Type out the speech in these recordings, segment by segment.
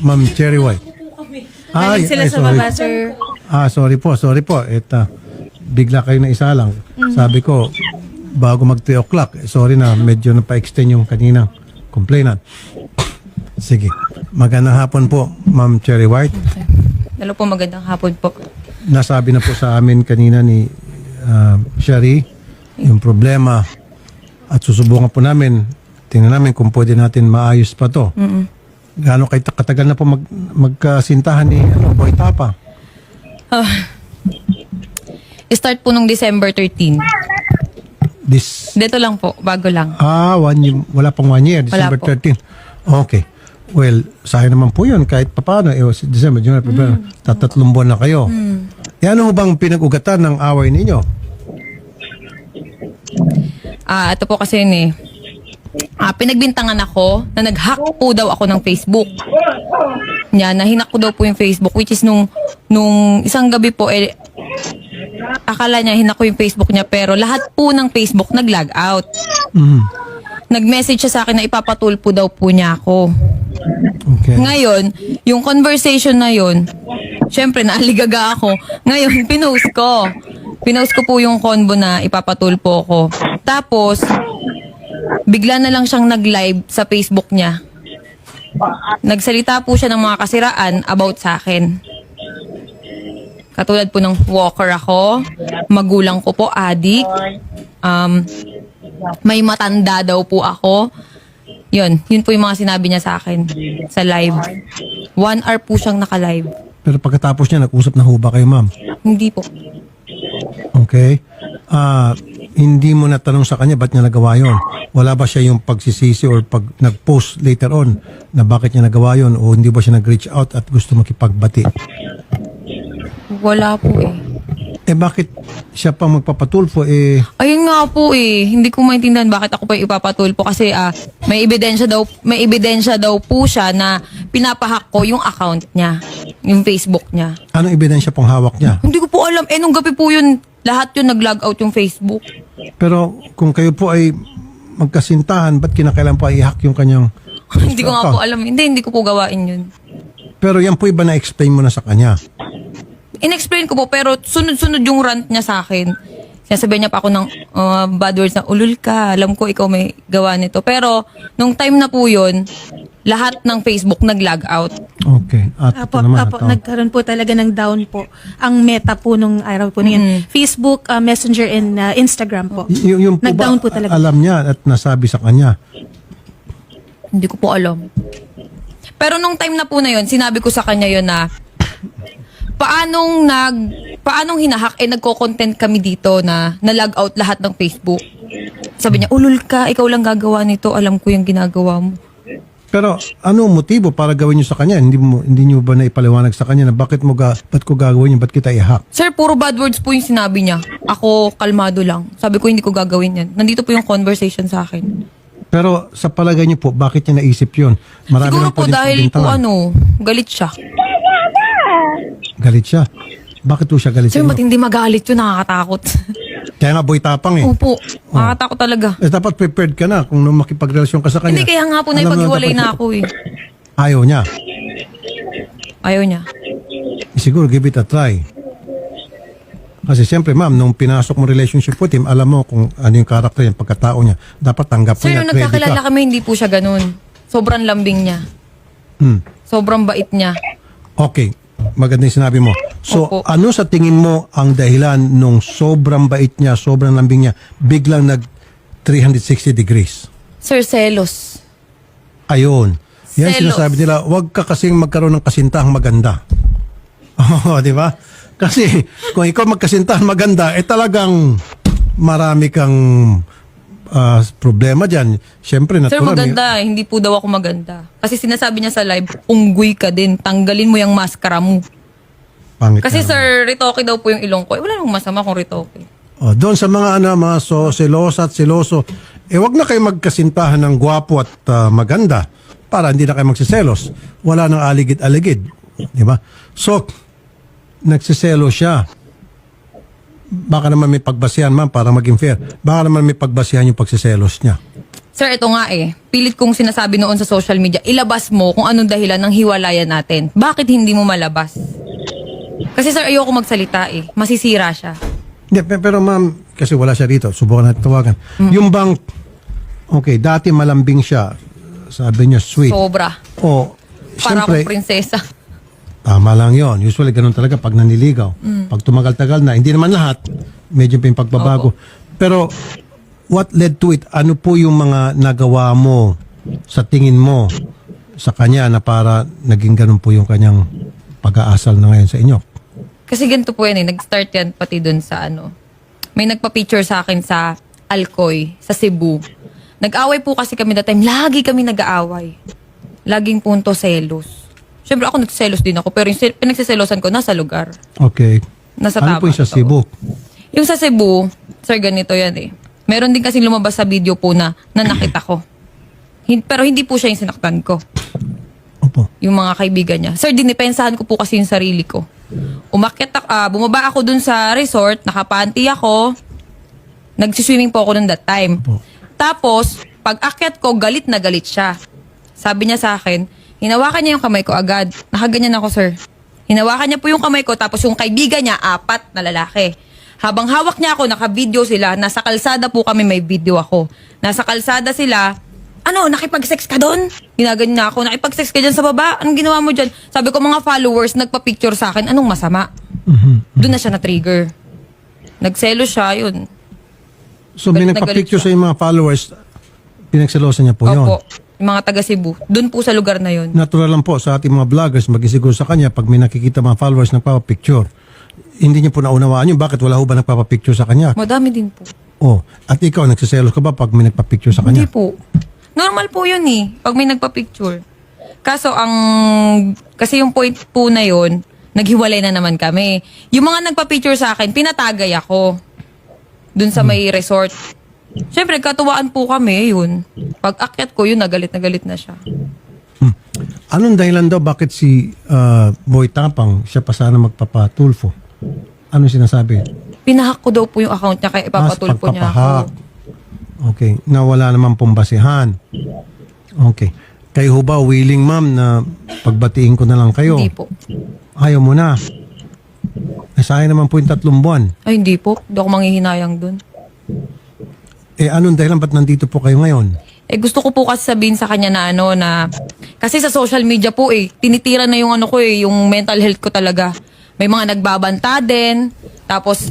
Ma'am Cherry White. Galing sila sa sorry. baba, sir. Sorry po. Bigla kayo na isa lang. Sabi ko, bago mag 3 o'clock, sorry na, medyo napa-extend yung kaninang complainant. Sige. Magandang hapon po, Ma'am Cherry White. Hello po, magandang hapon po. Nasabi na po sa amin kanina ni Sherry yung problema at susubukan po namin, tingnan namin kung pwede natin maayos pa to. Gaano kayo katagal na po magkasintahan ni Boy Tapa? Start po nung December 13. Dito lang po, bago lang. 1 year, wala pang 1 year, Wala December po. 13. Okay. Well, sayang naman po yun kahit papaano. December, January, February, tatatlong buwan na kayo. Ano bang pinag-ugatan ng away ninyo? Ito po kasi yun eh. Pinagbintangan ako na nag-hack po daw ako ng Facebook. Nahinak ko daw po yung Facebook, which is nung isang gabi po, akala niya hinak ko yung Facebook niya, pero lahat po ng Facebook nag-log out. Nag-message siya sa akin na ipapatulpo daw po niya ako. Okay. Ngayon, yung conversation na yun, syempre naaligaga ako. Ngayon, pinost ko. Pinost ko po yung convo na ipapatulpo ko. Tapos, bigla na lang siyang nag-live sa Facebook niya. Nagsalita po siya ng mga kasiraan about sa akin. Katulad po ng walker ako, magulang ko po, adik, may matanda daw po ako. Yun po yung mga sinabi niya sa akin sa live. 1 hour po siyang naka-live. Pero pagkatapos niya, nag-usap na ho ba kayo, ma'am? Hindi po. Okay. Hindi mo natanong sa kanya ba't niya nagawa yun? Wala ba siya yung pagsisisi or pag nag-post later on na bakit niya nagawa yun o hindi ba siya nag-reach out at gusto makipagbati? Wala po eh. Bakit siya pang magpapatulfo Ayun nga po eh. Hindi ko maintindihan bakit ako pa ipapatulpo kasi may ebidensya daw po siya na pinapahack ko yung account niya, yung Facebook niya. anong ebidensya pong hawak niya? Hindi ko po alam. Nung gabi po yun, lahat yun nag-log out yung Facebook. Pero kung kayo po ay magkasintahan, ba't kinakailan pa i-hack yung kanyang Hindi ko nga po alam. Hindi ko po gawain yun. Pero yan po iba na-explain mo na sa kanya. In-explain ko po, pero sunod-sunod yung rant niya sa akin. Sinasabihan niya pa ako ng bad words na, ulul ka, alam ko ikaw may gawa nito. Pero, nung time na po yun, lahat ng Facebook nag-log out. Okay. At ito naman, ito. Nagkaroon po talaga ng down po. Ang meta po nung araw po na yun. Facebook, Messenger, and Instagram po. Yung po Nag-down ba, po talaga. alam niya at nasabi sa kanya? Hindi ko po alam. Pero nung time na po na yun, sinabi ko sa kanya yun na, paanong hinahack, nagko-content kami dito na na-log out lahat ng Facebook. Sabi niya, ulul ka, ikaw lang gagawa nito, alam ko yung ginagawa mo. Pero ano motibo para gawin niyo sa kanya? Hindi niyo ba naipaliwanag sa kanya na ba't ko gagawin yun? Ba't kita i-hack? Sir, puro bad words po yung sinabi niya. Ako, kalmado lang. Sabi ko, hindi ko gagawin yan. Nandito po yung conversation sa akin. Pero sa palagay niyo po, bakit niya naisip yun? Marami Siguro naman po din dahil po pagbintangan. galit siya. Galit siya. Bakit po siya galit Sir, sa inyo? ba't hindi magalit yun? Nakakatakot. Kaya nga boy tapang eh. Opo, nakakatakot talaga. Dapat prepared ka na kung nung makipagrelasyon ka sa kanya. Hindi, kaya nga po Alam mo naipag-iwalay dapat- na ako eh. Ayaw niya. Ayaw niya. Siguro give it a try. Kasi siyempre ma'am, nung pinasok mo relationship with him, alam mo kung ano yung karakter niya, pagkatao niya. Dapat tanggap mo Sir, niya, nung ready nagkakilala ka. kami, hindi po siya ganun. Sobrang lambing niya. Sobrang bait niya. Okay, maganda yung sinabi mo. So, Opo. ano sa tingin mo ang dahilan nung sobrang bait niya, sobrang lambing niya, biglang nag 360 degrees? Sir, selos. Ayun. Yan Selos. sinasabi nila, huwag ka kasing magkaroon ng kasintahang maganda. Oo, di ba? Kasi kung ikaw magkasintahan maganda, talagang marami kang problema dyan. Siyempre, Sir, natural. maganda. Hindi po daw ako maganda. Kasi sinasabi niya sa live, unggoy ka din. Tanggalin mo yung maskara mo. Pangit Kasi na. sir, ritoke daw po yung ilong ko. Wala namang masama kung ritoke. Doon sa mga mga selosa at seloso, wag na kayo magkasintahan ng gwapo at maganda para hindi na kayo magsiselos. Wala nang aligid-aligid. Di ba? So, nagsiselo siya. Baka naman may pagbasihan, ma'am, para maging fair. Baka naman may pagbasihan yung pagsiselos niya. Sir, ito nga pilit kong sinasabi noon sa social media, ilabas mo kung anong dahilan ng hiwalayan natin. Bakit hindi mo malabas? Kasi sir, ayoko magsalita masisira siya. Hindi, pero ma'am, kasi wala siya dito, subukan natin tawagan. Yung bang, okay, dati malambing siya, sabi niya sweet. Sobra. O, Para siyempre, akong prinsesa. tama lang yon. Usually, ganun talaga pag naniligaw. Pag tumagal-tagal na, hindi naman lahat, medyo pa yung pagbabago. Pero, what led to it? Ano po yung mga nagawa mo sa tingin mo sa kanya na para naging ganun po yung kanyang pag-aasal na ngayon sa inyo? Kasi ganito po yan nag-start yan pati dun sa may nagpa-picture sa akin sa Alcoy, sa Cebu. Nag-away po kasi kami that time. Lagi kami nag-aaway. Laging punto selos. Siyempre ako nagselos din ako, pero yung pinagsiselosan ko nasa lugar. Okay. Nasa Ano tama. po yung sa Cebu? Yung sa Cebu, sir, ganito yan Meron din kasi lumabas sa video po na nakita ko. Pero hindi po siya yung sinaktan ko. Opo. Yung mga kaibigan niya. Sir, dinipensahan ko po kasi yung sarili ko. Bumaba ako dun sa resort, nakapanty ako, nagsiswimming po ako dun that time. Opo. Tapos, pag akyat ko, galit na galit siya. Sabi niya sa akin, hinawakan niya yung kamay ko agad. Nakaganyan ako, sir. Hinawakan niya po yung kamay ko, tapos yung kaibigan niya, 4 na lalaki. Habang hawak niya ako, naka-video sila, nasa kalsada po kami, may video ako. Nasa kalsada sila, nakipag-sex ka doon? Ginaganyan na ako, nakipag-sex ka dyan sa baba? Anong ginawa mo dyan? Sabi ko, mga followers, nagpa-picture sa akin, anong masama? Doon na siya na-trigger. Nagselo siya, yun. So, may Galit na nagpa-picture galit sa yung mga followers, pinagselosan niya po yun. Opo, yung mga taga Cebu. Doon po sa lugar na yun. Natural lang po sa ating mga vloggers, maging siguro sa kanya, pag may nakikita mga followers nagpapapicture, hindi niya po naunawaan yun. Bakit wala ho ba nagpapapicture sa kanya? Madami din po. Oh, at ikaw, nagsiselos ka ba pag may nagpapicture sa Hindi kanya? po. Normal po yun pag may nagpa-picture. Kaso kasi yung point po na yun, naghiwalay na naman kami. Yung mga nagpa-picture sa akin, pinatagay ako. Dun sa may resort. Siyempre, katuwaan po kami, yun. Pag akyat ko, yun, nagalit na siya. Anong dahilan daw bakit si Boy Tapang, siya pa sana magpapatulfo? Anong sinasabi? Pinahack ko daw po yung account niya, kaya ipapatulpo niya pagpapahak. ako. Okay, na wala naman pong basihan. Okay. Kayo ho ba willing, ma'am, na pagbatiin ko na lang kayo? Hindi po. Ayaw mo na. Sayang naman po yung 3 buwan. Ay, hindi po. Hindi ako manghihinayang dun. Anong dahilan ba't nandito po kayo ngayon? Gusto ko po kasi sabihin sa kanya na kasi sa social media po tinitira na yung yung mental health ko talaga. May mga nagbabanta din. Tapos,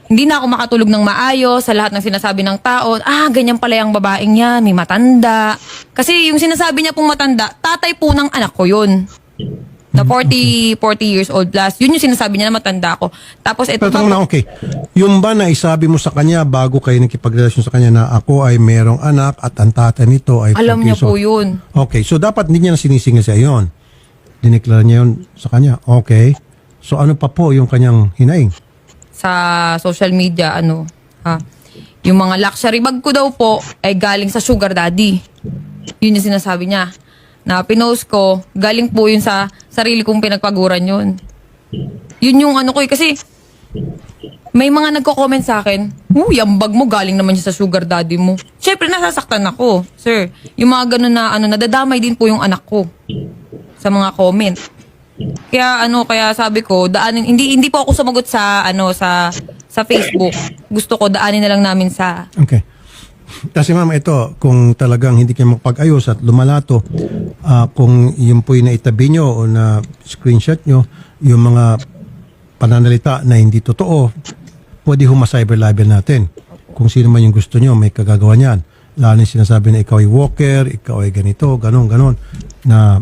hindi na ako makatulog ng maayos sa lahat ng sinasabi ng tao. Ganyan pala yung babaeng yan, may matanda. Kasi yung sinasabi niya pong matanda, tatay po ng anak ko yun. Na 40 years old plus. Yun yung sinasabi niya na matanda ako. Tapos ito Pero tanong na, okay. Yung ba na isabi mo sa kanya bago kayo nakipagrelasyon sa kanya na ako ay merong anak at ang tatay nito ay... alam niya 40 po yun. Okay, so dapat hindi niya na sinisingil sa iyon. Dineklara niya yun sa kanya. Okay. So ano pa po yung kanyang hinaing? Sa social media, yung mga luxury bag ko daw po ay galing sa sugar daddy. Yun yung sinasabi niya. Na pinost ko, galing po yun sa sarili kong pinagpaguran yun. Yun yung kasi may mga nagko-comment sa akin, yung bag mo galing naman siya sa sugar daddy mo. Siyempre, nasasaktan ako, sir. Yung mga ganun na, nadadamay din po yung anak ko sa mga comment. Kaya sabi ko, hindi po ako sumagot sa sa Facebook. Gusto ko daanin na lang namin sa... Okay. Kasi ma'am, ito, kung talagang hindi kayo makapag-ayos at lumalato, kung yun po yung naitabi nyo o na screenshot nyo, yung mga pananalita na hindi totoo, pwede huma-cyber libel natin. Kung sino man yung gusto nyo, may kagagawa niyan. Lalo yung sinasabi na ikaw ay walker, ikaw ay ganito, ganon, na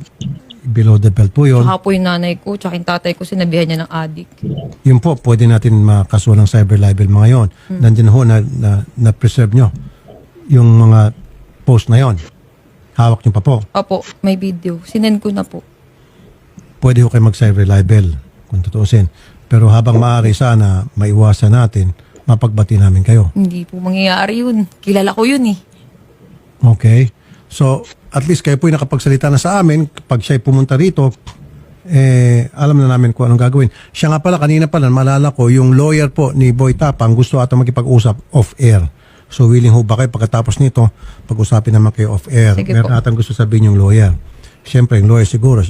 below the belt po yun. Saka po yung nanay ko, tsaka yung tatay ko, sinabihan niya ng addict. Yun po, pwede natin makasuhan ng cyber libel mga yon. Nandiyan ho na preserve nyo yung mga post na yon. Hawak nyo pa po. Opo, may video. Sinend ko na po. Pwede ho kayo mag-cyber libel kung tutuusin. Pero habang maaari sana maiwasan natin, mapagbati namin kayo. Hindi po mangyayari yun. Kilala ko yun Okay? So, at least kayo po yung nakapagsalita na sa amin. Pag siya'y pumunta rito, alam na namin kung anong gagawin. Siya nga pala, kanina pala, malala ko, yung lawyer po ni Boy Tapang gusto ata makipag-usap off-air. So willing ho ba kayo pagkatapos nito, pag-usapin naman kayo off-air. Sige Meron po. atang gusto sabihin yung lawyer. Siyempre, yung lawyer siguro,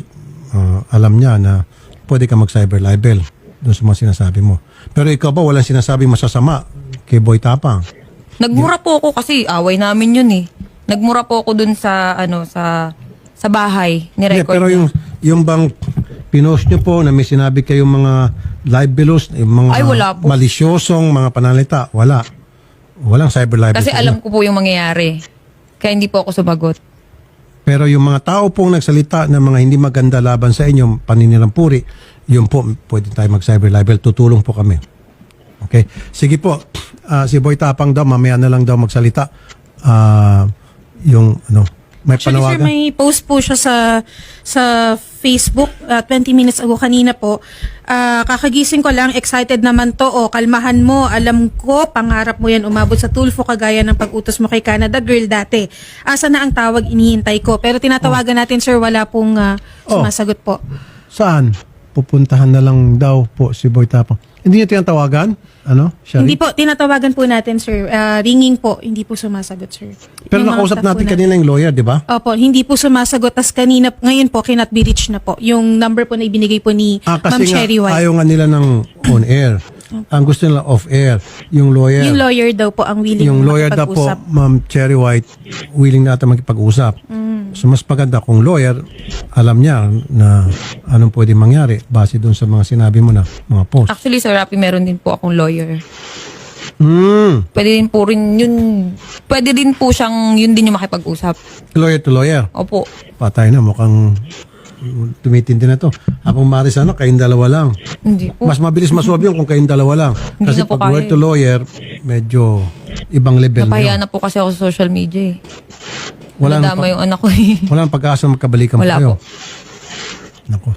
alam niya na pwede ka mag-cyber libel doon sa mga sinasabi mo. Pero ikaw ba walang sinasabing masasama kay Boy Tapang? Nagmura po ako kasi away namin yun eh. Nagmura po ako dun sa sa bahay ni Hindi, record. pero yung bang pinost nyo po na may sinabi kayong mga libelous, yung mga Ay, wala po. malisyosong mga panalita, wala. Walang cyber libel. Kasi sa alam inyo. ko po yung mangyayari. Kaya hindi po ako sumagot. Pero yung mga tao pong nagsalita ng mga hindi maganda laban sa inyo, paninirampuri, yun po, pwede tayo mag-cyber libel. Tutulong po kami. Okay? Sige po. Si Boy Tapang daw, mamaya na lang daw magsalita. Yung, may Actually, sir, panawagan? may post po siya sa Facebook 20 minutes ago kanina po. Kakagising ko lang, excited naman to. Kalmahan mo, alam ko, pangarap mo yan umabot sa Tulfo kagaya ng pag-utos mo kay Canada Girl dati. Asa na ang tawag, inihintay ko. Pero tinatawagan natin, sir, wala pong sumasagot po. Saan? Pupuntahan na lang daw po si Boy Tapang. Hindi niya tinatawagan? Shari? Hindi po, tinatawagan po natin, sir. Ringing po, hindi po sumasagot, sir. Pero Yung mga nakausap staff po natin kanina yung lawyer, di ba? Opo, hindi po sumasagot. Tas kanina, ngayon po, cannot be reached na po. Yung number po na ibinigay po ni Ma'am Kasi nga, Sherry White. ayaw nga nila ng on-air. Ang gusto nila off-air. Yung lawyer. Yung lawyer daw po ang willing Yung lawyer daw po, makipag-usap. Ma'am Cherry White, willing na ata makipag-usap. So mas maganda kung lawyer, alam niya na anong pwede mangyari base doon sa mga sinabi mo na mga post. Actually, Sir Rapi, meron din po akong lawyer. Pwede din po rin yun. Pwede din po siyang, yun din yung makipag-usap. Lawyer to lawyer. Opo. Patay na, mukhang tumitindi na to. Habang Maris, kayong dalawa lang. Hindi po. Mas mabilis masolve yun kung kayong dalawa lang. Hindi Kasi na po pag lawyer kaya to lawyer, medyo ibang level na Napahiya yun. na po kasi ako sa social media eh. Wala Nadama nang yung anak ko eh. Walang pag-asa magkabalikan Wala kayo. po. Nako.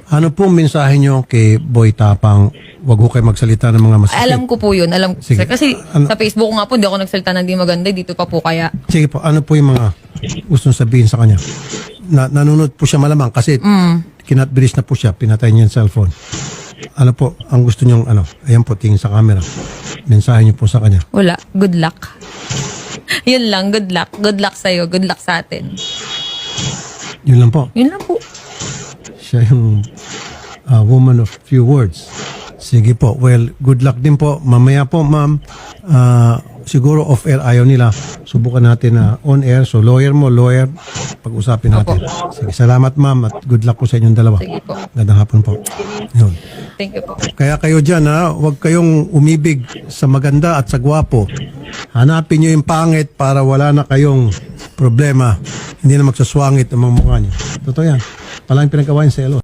Ano po mensahe nyo kay Boy Tapang? Huwag ho kayo magsalita ng mga masakit. Alam ko po yun. Alam ko. Sige. Kasi sa Facebook ko nga po, hindi ako nagsalita ng di maganda. Dito pa po kaya. Sige po, ano po yung mga gustong sabihin sa kanya? Nanonood po siya malamang kasi kinatbilis na po siya, pinatay niya yung cellphone. Ano po, ang gusto niyong ayan po, tingin sa camera. Mensahe niyo po sa kanya. Wala. Good luck. Yun lang. Good luck. Good luck sa'yo. Good luck sa atin. Yun lang po. Yun lang po. Siya yung woman of few words. Sige po. Well, good luck din po. Mamaya po, ma'am, siguro off-air ayaw nila. Subukan natin na on-air. So, lawyer mo, lawyer, pag-usapin natin. Sige, salamat ma'am at good luck po sa inyong dalawa. Sige po. Gandang hapon po. Yun. Thank you po. Kaya kayo dyan, huwag kayong umibig sa maganda at sa gwapo. Hanapin nyo yung pangit para wala na kayong problema. Hindi na magsaswangit ang mga mukha nyo. Totoo yan. Palang pinagkawain sa elo.